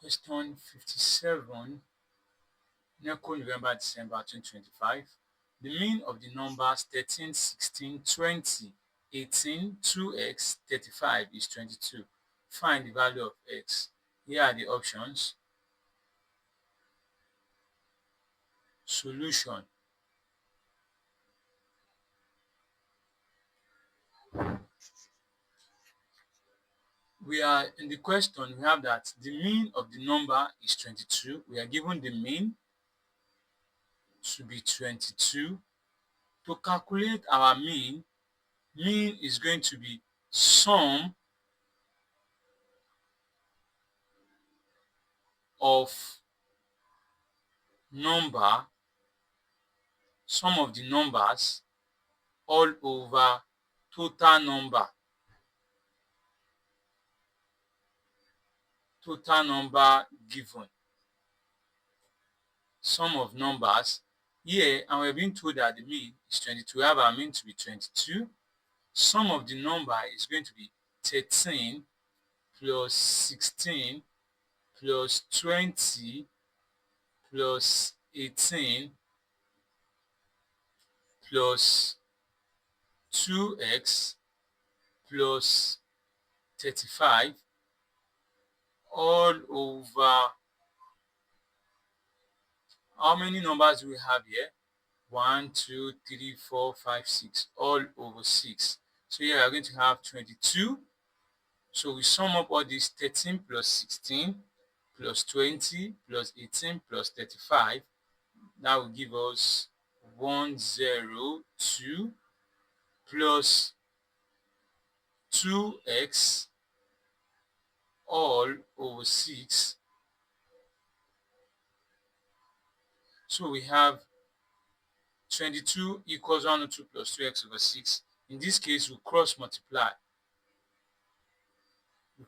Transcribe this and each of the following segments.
Question 57, NECO November December 2025. The mean of the numbers 13, 16, 20, 18, 2x, 35 is 22. Find the value of x. Here are the options. Solution. We are in the question, we have that the mean of the number is 22. We are given the mean to be 22. To calculate our mean is going to be sum of sum of the numbers all over total number given. Sum of numbers here, and we're being told that the mean is 22. We have our mean to be 22. Sum of the number is going to be 13 plus 16 plus 20 plus 18 plus 2x plus 35 all over, how many numbers do we have here? 1, 2, 3, 4, 5, 6, all over 6. So here we are going to have 22. So we sum up all these 13 plus 16 plus 20 plus 18 plus 35. That will give us 102 plus 2x all over 6. So we have 22 equals 102 plus 2x over 6. In this case, we cross multiply. When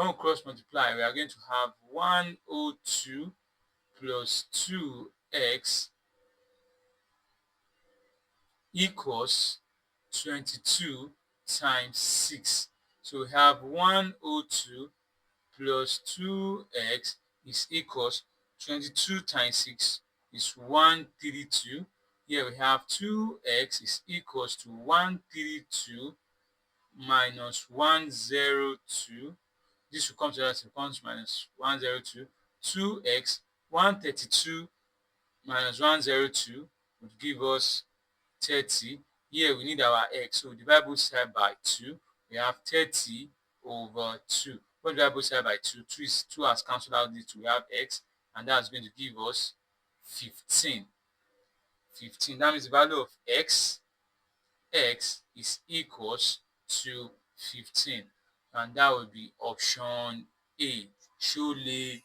we cross multiply, we are going to have 102 plus 2x equals 22 times 6. So we have 102 plus 2x is equals 22 times 6 is 132. Here we have 2x is equals to 132 minus 102. This will come to us becomes minus 102. 2x, 132 minus 102 would give us 30. Here we need our x, so we divide both sides by 2. We have 30 over 2. When we divide both sides by 2, 2 has cancelled out this, we have x, and that's going to give us 15. 15. That means the value of x is equals to 15. And that would be option A. Surely